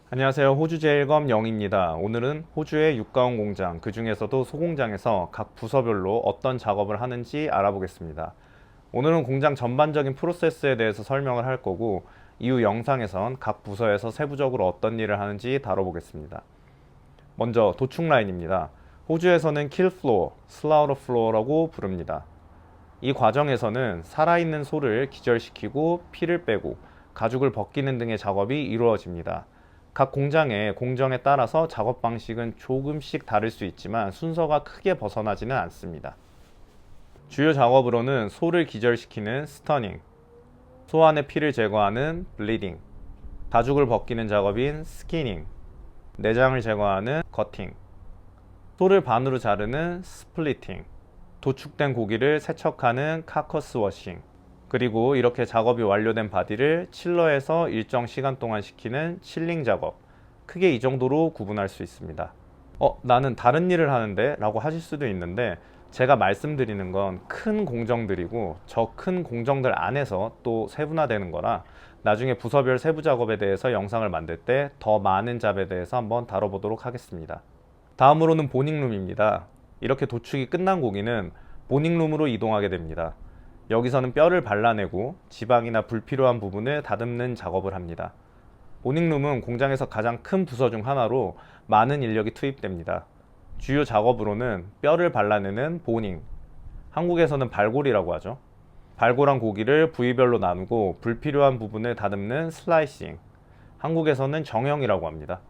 안녕하세요. 호주 제일검 영입니다. 오늘은 호주의 육가원 공장, 그 중에서도 소공장에서 각 부서별로 어떤 작업을 하는지 알아보겠습니다. 오늘은 공장 전반적인 프로세스에 대해서 설명을 할 거고, 이후 영상에선 각 부서에서 세부적으로 어떤 일을 하는지 다뤄보겠습니다. 먼저 도축 라인입니다. 호주에서는 킬 플로어, 슬라우터 플로어라고 부릅니다. 이 과정에서는 살아있는 소를 기절시키고 피를 빼고 가죽을 벗기는 등의 작업이 이루어집니다. 각 공장의 공정에 따라서 작업 방식은 조금씩 다를 수 있지만 순서가 크게 벗어나지는 않습니다. 주요 작업으로는 소를 기절시키는 스터닝, 소 안의 피를 제거하는 블리딩, 가죽을 벗기는 작업인 스키닝, 내장을 제거하는 커팅, 소를 반으로 자르는 스플리팅, 도축된 고기를 세척하는 카커스 워싱, 그리고 이렇게 작업이 완료된 바디를 칠러에서 일정 시간 동안 시키는 칠링 작업, 크게 이 정도로 구분할 수 있습니다. 나는 다른 일을 하는데 라고 하실 수도 있는데, 제가 말씀드리는 건 큰 공정들이고 저 큰 공정들 안에서 또 세분화되는 거라 나중에 부서별 세부 작업에 대해서 영상을 만들 때 더 많은 잡에 대해서 한번 다뤄보도록 하겠습니다. 다음으로는 보닝룸입니다. 이렇게 도축이 끝난 고기는 보닝룸으로 이동하게 됩니다. 여기서는 뼈를 발라내고 지방이나 불필요한 부분을 다듬는 작업을 합니다. 보닝룸은 공장에서 가장 큰 부서 중 하나로 많은 인력이 투입됩니다. 주요 작업으로는 뼈를 발라내는 보닝, 한국에서는 발골이라고 하죠. 발골한 고기를 부위별로 나누고 불필요한 부분을 다듬는 슬라이싱, 한국에서는 정형이라고 합니다.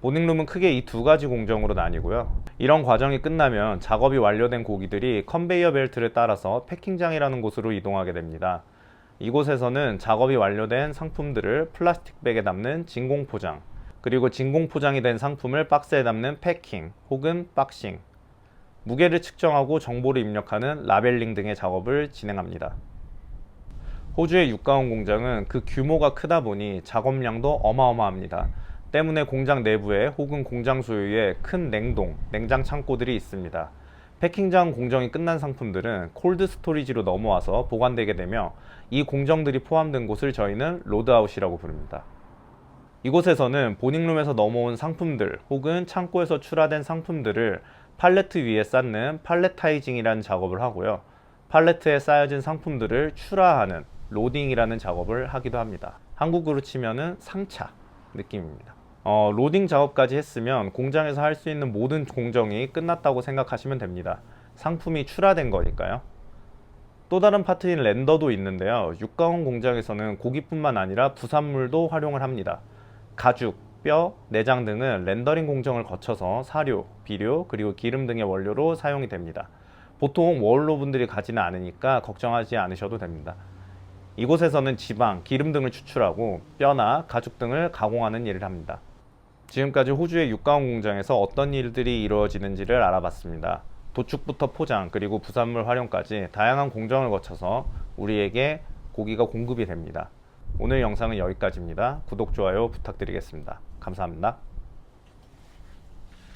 보닝룸은 크게 이 두 가지 공정으로 나뉘고요. 이런 과정이 끝나면 작업이 완료된 고기들이 컨베이어 벨트를 따라서 패킹장이라는 곳으로 이동하게 됩니다. 이곳에서는 작업이 완료된 상품들을 플라스틱 백에 담는 진공 포장, 그리고 진공 포장이 된 상품을 박스에 담는 패킹 혹은 박싱, 무게를 측정하고 정보를 입력하는 라벨링 등의 작업을 진행합니다. 호주의 육가원 공장은 그 규모가 크다 보니 작업량도 어마어마합니다. 때문에 공장 내부에 혹은 공장 소유의 큰 냉장 창고들이 있습니다. 패킹장 공정이 끝난 상품들은 콜드 스토리지로 넘어와서 보관되게 되며 이 공정들이 포함된 곳을 저희는 로드아웃이라고 부릅니다. 이곳에서는 보닝룸에서 넘어온 상품들 혹은 창고에서 출하된 상품들을 팔레트 위에 쌓는 팔레타이징이라는 작업을 하고요. 팔레트에 쌓여진 상품들을 출하하는 로딩이라는 작업을 하기도 합니다. 한국으로 치면은 상차 느낌입니다. 로딩 작업까지 했으면 공장에서 할 수 있는 모든 공정이 끝났다고 생각하시면 됩니다. 상품이 출하된 거니까요. 또 다른 파트인 렌더도 있는데요. 육가원 공장에서는 고기뿐만 아니라 부산물도 활용을 합니다. 가죽, 뼈, 내장 등은 렌더링 공정을 거쳐서 사료, 비료, 그리고 기름 등의 원료로 사용이 됩니다. 보통 워홀로 분들이 가지는 않으니까 걱정하지 않으셔도 됩니다. 이곳에서는 지방, 기름 등을 추출하고 뼈나 가죽 등을 가공하는 일을 합니다. 지금까지 호주의 육가원 공장에서 어떤 일들이 이루어지는지를 알아봤습니다. 도축부터 포장, 그리고 부산물 활용까지 다양한 공정을 거쳐서 우리에게 고기가 공급이 됩니다. 오늘 영상은 여기까지입니다. 구독, 좋아요 부탁드리겠습니다. 감사합니다.